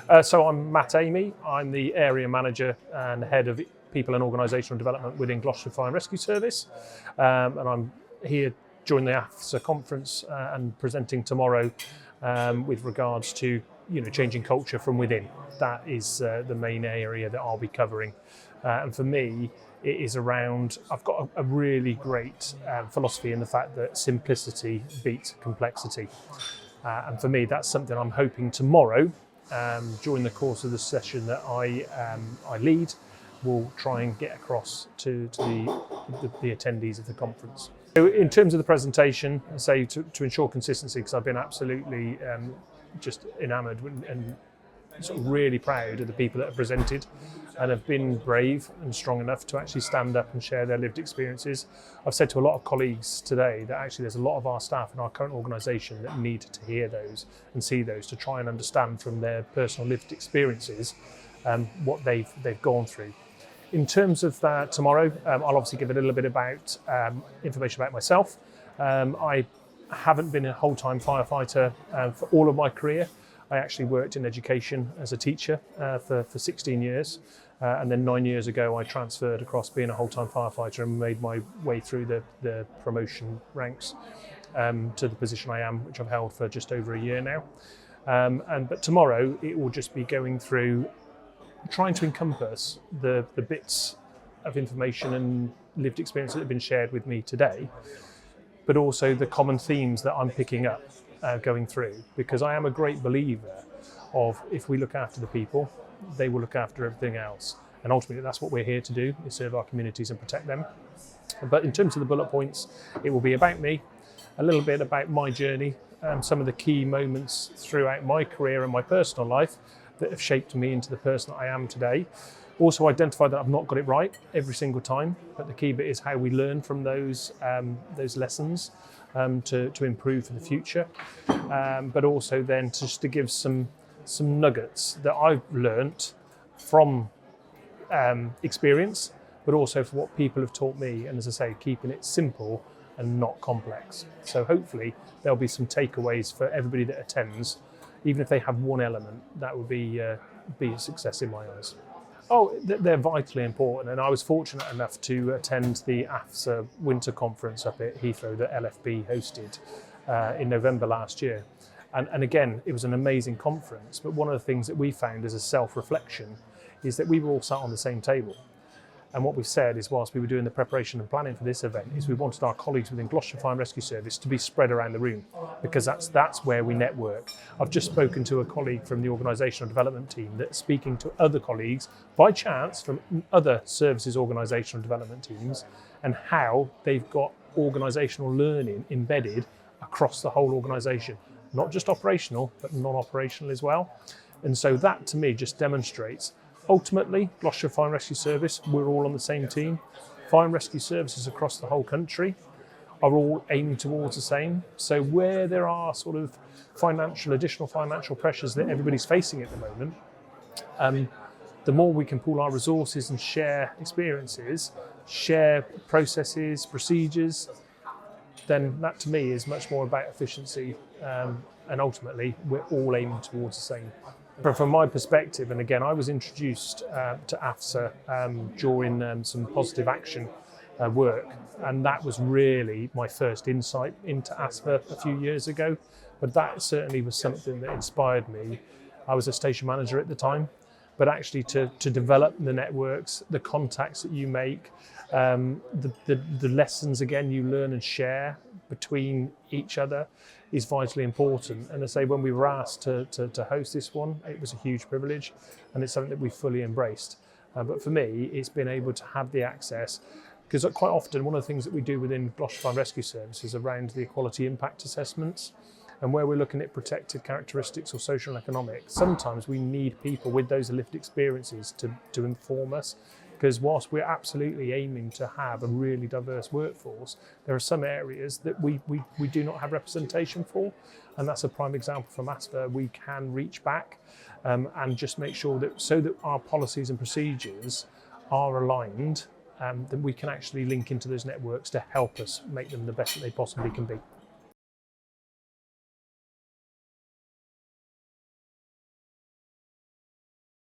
So I'm Matt Amey. I'm the area manager and head of people and organisational development within Gloucestershire Fire and Rescue Service. And I'm here during the AFSA conference and presenting tomorrow with regards to changing culture from within. That is the main area that I'll be covering. And for me, it is around, I've got a really great philosophy in the fact that simplicity beats complexity. And for me, that's something I'm hoping tomorrow, during the course of the session that I lead, will try and get across to the attendees of the conference. So in terms of the presentation, I say to ensure consistency, because I've been absolutely just enamoured and sort of really proud of the people that have presented and have been brave and strong enough to actually stand up and share their lived experiences. I've said to a lot of colleagues today that actually there's a lot of our staff in our current organisation that need to hear those and see those to try and understand from their personal lived experiences what they've gone through. In terms of tomorrow, I'll obviously give a little bit about information about myself. I haven't been a whole-time firefighter for all of my career. I actually worked in education as a teacher for 16 years. And then 9 years ago, I transferred across being a whole-time firefighter and made my way through the promotion ranks to the position I am, which I've held for just over a year now. But tomorrow, it will just be going through trying to encompass the bits of information and lived experience that have been shared with me today, but also the common themes that I'm picking up going through, because I am a great believer of if we look after the people, they will look after everything else. And ultimately that's what we're here to do, is serve our communities and protect them. But in terms of the bullet points, it will be about me, a little bit about my journey, some of the key moments throughout my career and my personal life that have shaped me into the person that I am today. Also identify that I've not got it right every single time, but the key bit is how we learn from those lessons to improve for the future. But also then just to give some nuggets that I've learnt from experience, but also for what people have taught me. And as I say, keeping it simple and not complex. So hopefully there'll be some takeaways for everybody that attends. Even if they have one element, that would be a success in my eyes. Oh, they're vitally important, and I was fortunate enough to attend the AFSA winter conference up at Heathrow that LFB hosted in November last year. And again, it was an amazing conference, but one of the things that we found as a self-reflection is that we were all sat on the same table. And what we said is, whilst we were doing the preparation and planning for this event, is we wanted our colleagues within Gloucestershire Fire and Rescue Service to be spread around the room, because that's where we network. I've just spoken to a colleague from the organisational development team that's speaking to other colleagues, by chance, from other services organisational development teams, and how they've got organisational learning embedded across the whole organisation. Not just operational, but non-operational as well. And so that, to me, just demonstrates ultimately, Gloucestershire Fire and Rescue Service, we're all on the same team. Fire and Rescue Services across the whole country are all aiming towards the same. So where there are sort of additional financial pressures that everybody's facing at the moment, the more we can pool our resources and share experiences, share processes, procedures, then that to me is much more about efficiency. And ultimately, we're all aiming towards the same. But from my perspective, and again, I was introduced to AFSA during some positive action work, and that was really my first insight into AFSA a few years ago. But that certainly was something that inspired me. I was a station manager at the time, but actually to develop the networks, the contacts that you make, the lessons again you learn and share between each other is vitally important. And I say, when we were asked to host this one, it was a huge privilege, and it's something that we fully embraced. But for me, it's been able to have the access, because quite often one of the things that we do within Gloucestershire Fire and Rescue Service is around the equality impact assessments, and where we're looking at protected characteristics or social and economic, sometimes we need people with those lived experiences to inform us. Because whilst we're absolutely aiming to have a really diverse workforce, there are some areas that we do not have representation for. And that's a prime example from AFSA. We can reach back and just make sure that so that our policies and procedures are aligned, that we can actually link into those networks to help us make them the best that they possibly can be.